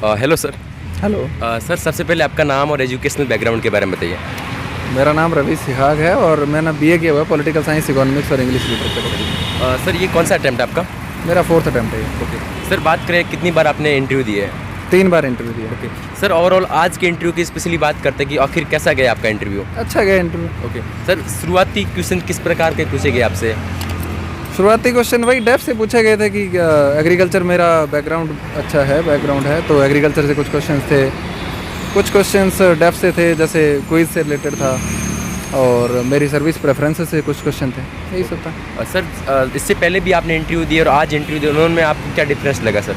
Hello sir. Hello. Sir सबसे पहले आपका नाम और एजुकेशनल बैकग्राउंड के बारे में बताइए। मेरा नाम रवि सिहाग है और मैंने बीए किया हुआ है पॉलिटिकल साइंस, इकोनॉमिक्स और इंग्लिश लिटरेचर। सर ये कौन सा अटैम्प्ट आपका? मेरा 4th अटैम्प्ट है ये। ओके सर, बात करें कितनी बार आपने इंटरव्यू दिए है? 3 बार इंटरव्यू दिया। ओके सर, ओवरऑल आज के इंटरव्यू की स्पेशली बात करते हैं कि आखिर कैसा गया आपका इंटरव्यू? अच्छा गया इंटरव्यू। ओके सर, शुरुआती क्वेश्चन किस प्रकार के पूछे गए आपसे? शुरुआती क्वेश्चन वही डेप्थ से पूछे गए थे कि एग्रीकल्चर मेरा बैकग्राउंड अच्छा है, बैकग्राउंड है, तो एग्रीकल्चर से कुछ क्वेश्चंस थे। कुछ क्वेश्चंस डेप्थ से थे, जैसे क्विज से रिलेटेड था, और मेरी सर्विस प्रेफरेंसेस से कुछ क्वेश्चन थे, यही सब था। सर इससे पहले भी आपने इंटरव्यू दिया और आज इंटरव्यू दिया, उन्होंने आपको क्या डिफरेंस लगा सर?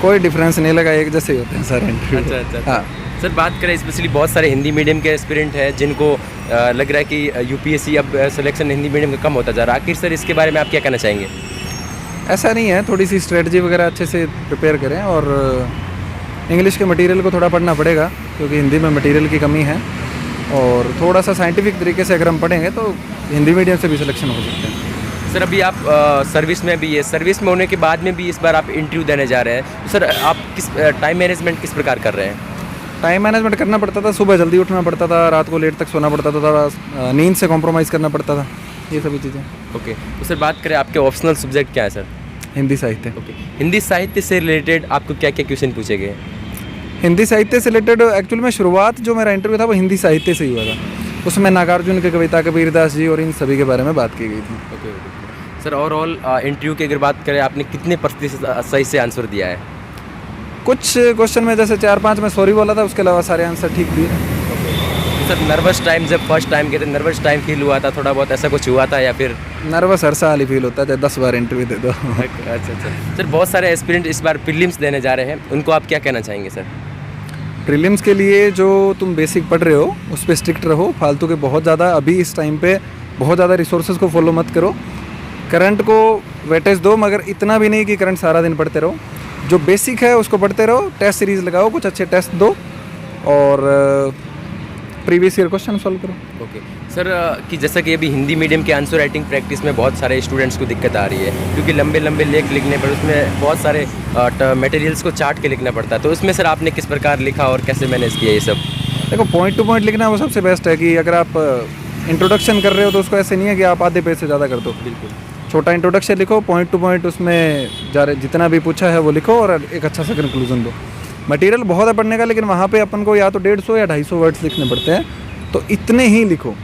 कोई डिफरेंस नहीं लगा, एक जैसे ही होते हैं सारे इंटरव्यू। अच्छा। हाँ सर बात करें स्पेशली बहुत सारे हिंदी मीडियम के एस्पिरेंट हैं जिनको लग रहा है कि यूपीएससी अब सिलेक्शन हिंदी मीडियम का कम होता जा रहा है। आखिर सर इसके बारे में आप क्या कहना चाहेंगे? ऐसा नहीं है, थोड़ी सी स्ट्रेटजी वगैरह अच्छे से प्रिपेयर करें, और इंग्लिश के मटेरियल को थोड़ा पढ़ना पड़ेगा क्योंकि हिंदी में मटेरियल की कमी है, और थोड़ा सा साइंटिफिक तरीके से अगर हम पढ़ेंगे तो हिंदी मीडियम से भी सिलेक्शन हो सकते हैं। सर अभी आप सर्विस में भी है, सर्विस में होने के बाद में भी इस बार आप इंटरव्यू देने जा रहे हैं, तो सर आप किस टाइम मैनेजमेंट किस प्रकार कर रहे हैं? टाइम मैनेजमेंट करना पड़ता था, सुबह जल्दी उठना पड़ता था, रात को लेट तक सोना पड़ता था, थोड़ा नींद से कॉम्प्रोमाइज़ करना पड़ता था, ये सभी चीज़ें। ओके तो सर बात करें आपके ऑप्शनल सब्जेक्ट क्या है सर? हिंदी साहित्य। ओके, हिंदी साहित्य से रिलेटेड आपको क्या क्या क्वेश्चन पूछे गए? हिंदी साहित्य से रिलेटेड एक्चुअली में शुरुआत जो मेरा इंटरव्यू था वो हिंदी साहित्य से ही हुआ था। उसमें नागार्जुन की कविता, कबीरदास जी और इन सभी के बारे में बात की गई थी। ओके सर, ओवरऑल इंटरव्यू की अगर बात करें आपने कितने प्रतिशत सही से आंसर दिया है? कुछ क्वेश्चन में जैसे 4-5 में सॉरी बोला था, उसके अलावा सारे आंसर ठीक दिए। सर नर्वस टाइम जब फर्स्ट टाइम गए थे, नर्वस टाइम फील हुआ था थोड़ा बहुत, ऐसा कुछ हुआ था या फिर? नर्वस हर साल ही फील होता है, चाहे 10 बार इंटरव्यू दे दो। अच्छा सर, बहुत सारे एस्पिरेंट इस बार प्रीलिम्स देने जा रहे हैं, उनको आप क्या कहना चाहेंगे सर? प्रीलिम्स के लिए जो तुम बेसिक पढ़ रहे हो उस पर स्ट्रिक्ट रहो, फालतू के बहुत ज़्यादा अभी इस टाइम पे बहुत ज़्यादा रिसोर्सेज को फॉलो मत करो। करंट को वेटेज दो, मगर इतना भी नहीं कि करंट सारा दिन पढ़ते रहो। जो बेसिक है उसको पढ़ते रहो, टेस्ट सीरीज़ लगाओ, कुछ अच्छे टेस्ट दो, और प्रीवियस ईयर क्वेश्चन सॉल्व करो। ओके सर, कि जैसा कि अभी हिंदी मीडियम के आंसर राइटिंग प्रैक्टिस में बहुत सारे स्टूडेंट्स को दिक्कत आ रही है, क्योंकि लंबे लंबे लेख लिखने पर उसमें बहुत सारे मटेरियल्स को चाट के लिखना पड़ता है, तो उसमें सर आपने किस प्रकार लिखा और कैसे मैनेज किया ये सब? देखो, पॉइंट टू पॉइंट लिखना वो सबसे बेस्ट है, कि अगर आप इंट्रोडक्शन कर रहे हो तो उसको ऐसे नहीं है कि आप आधे पेज से ज़्यादा कर दो। बिल्कुल, छोटा इंट्रोडक्शन लिखो, पॉइंट टू पॉइंट उसमें जितना भी पूछा है वो लिखो, और एक अच्छा सा कंक्लूजन दो। मटेरियल बहुत है पढ़ने का, लेकिन वहाँ पे अपन को या तो 150 या 250 वर्ड्स लिखने पड़ते हैं, तो इतने ही लिखो,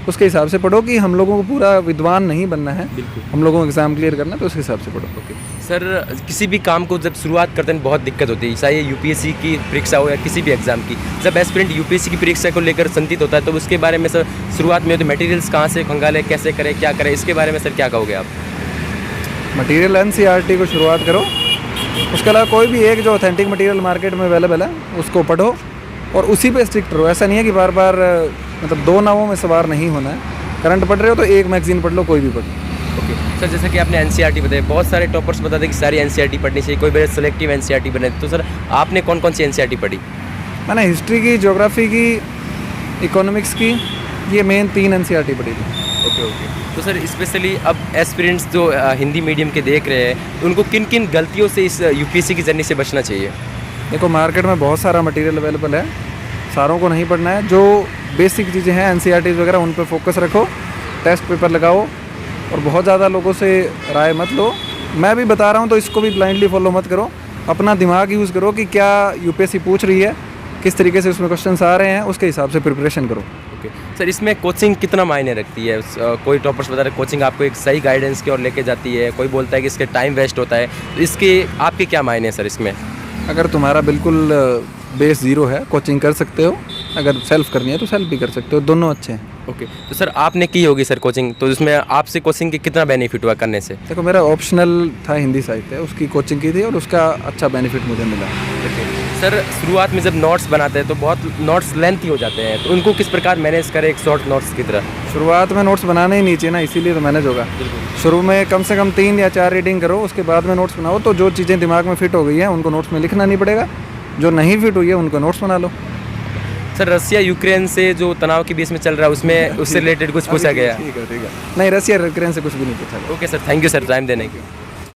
उसके हिसाब से पढ़ो कि हम लोगों को पूरा विद्वान नहीं बनना है, बिल्कुल हम लोगों को एग्ज़ाम क्लियर करना है, तो उसके हिसाब से पढ़ो। ओके सर, किसी भी काम को जब शुरुआत करते हैं बहुत दिक्कत होती है, चाहे यूपीएससी की परीक्षा हो या किसी भी एग्जाम की। जब एस्पिरेंट यूपीएससी की परीक्षा को लेकर चिंतित होता है तो उसके बारे में सर शुरुआत में तो मटेरियल्स कहाँ से खंगालें, कैसे करें, क्या करें, इसके बारे में सर क्या कहोगे आप? मटेरियल NCERT को शुरुआत करो, उसके अलावा कोई भी एक जो ऑथेंटिक मटेरियल मार्केट में अवेलेबल है उसको पढ़ो, और उसी पे स्ट्रिक्ट रहो। ऐसा नहीं है कि बार बार मतलब 2 नावों में सवार नहीं होना है। करंट पढ़ रहे हो तो एक मैगजीन पढ़ लो, कोई भी पढ़ लो। ओके सर, जैसा कि आपने NCERT बताया, बहुत सारे टॉपर्स बताते हैं कि सारी NCERT पढ़नी चाहिए, कोई बड़े सेलेक्टिव NCERT बने, तो सर आपने कौन कौन सी NCERT पढ़ी? मैंने हिस्ट्री की, ज्योग्राफी की, इकोनॉमिक्स की, ये मेन 3 NCERT पढ़ी थी। ओके तो सर स्पेशली अब एस्पिरेंट्स जो हिंदी मीडियम के देख रहे हैं, उनको किन किन गलतियों से इस यूपीएससी की जर्नी से बचना चाहिए? देखो, मार्केट में बहुत सारा मटेरियल अवेलेबल है, सारों को नहीं पढ़ना है। जो बेसिक चीज़ें हैं NCERT वगैरह, उन पर फोकस रखो, टेस्ट पेपर लगाओ, और बहुत ज़्यादा लोगों से राय मत लो। मैं भी बता रहा हूँ तो इसको भी ब्लाइंडली फॉलो मत करो, अपना दिमाग यूज़ करो कि क्या यूपीएससी पूछ रही है, किस तरीके से उसमें क्वेश्चंस आ रहे हैं, उसके हिसाब से प्रिपरेशन करो। ओके सर, इसमें कोचिंग कितना मायने रखती है? कोई टॉपर्स बता रहे कोचिंग आपको एक सही गाइडेंस की ओर लेके जाती है, कोई बोलता है कि इसके टाइम वेस्ट होता है, तो इसके आपके क्या मायने हैं सर इसमें? अगर तुम्हारा बिल्कुल बेस ज़ीरो है, कोचिंग कर सकते हो, अगर सेल्फ करनी है तो सेल्फ भी कर सकते हो, दोनों अच्छे हैं। ओके तो सर आपने की होगी सर कोचिंग, तो इसमें आपसे कोचिंग के कितना बेनिफिट हुआ करने से? देखो, मेरा ऑप्शनल था हिंदी साहित्य, उसकी कोचिंग की थी और उसका अच्छा बेनिफिट मुझे मिला। सर शुरुआत में जब नोट्स बनाते हैं तो बहुत नोट्स लेंथी हो जाते हैं, तो उनको किस प्रकार मैनेज करें एक शॉर्ट नोट्स की तरह? शुरुआत में नोट्स बनाने ही नहीं चाहिए ना, इसीलिए तो मैनेज होगा। शुरू में कम से कम 3 या 4 रीडिंग करो, उसके बाद में नोट्स बनाओ, तो जो चीज़ें दिमाग में फिट हो गई हैं उनको नोट्स में लिखना नहीं पड़ेगा, जो नहीं फिट हुई है उनको नोट्स बना लो। सर रसिया यूक्रेन से जो तनाव के बीच में चल रहा है उसमें उससे रिलेटेड कुछ पूछा गया? ठीक है। नहीं, रसिया यूक्रेन से कुछ भी नहीं पूछा गया। Okay sir, thank you sir time देने की।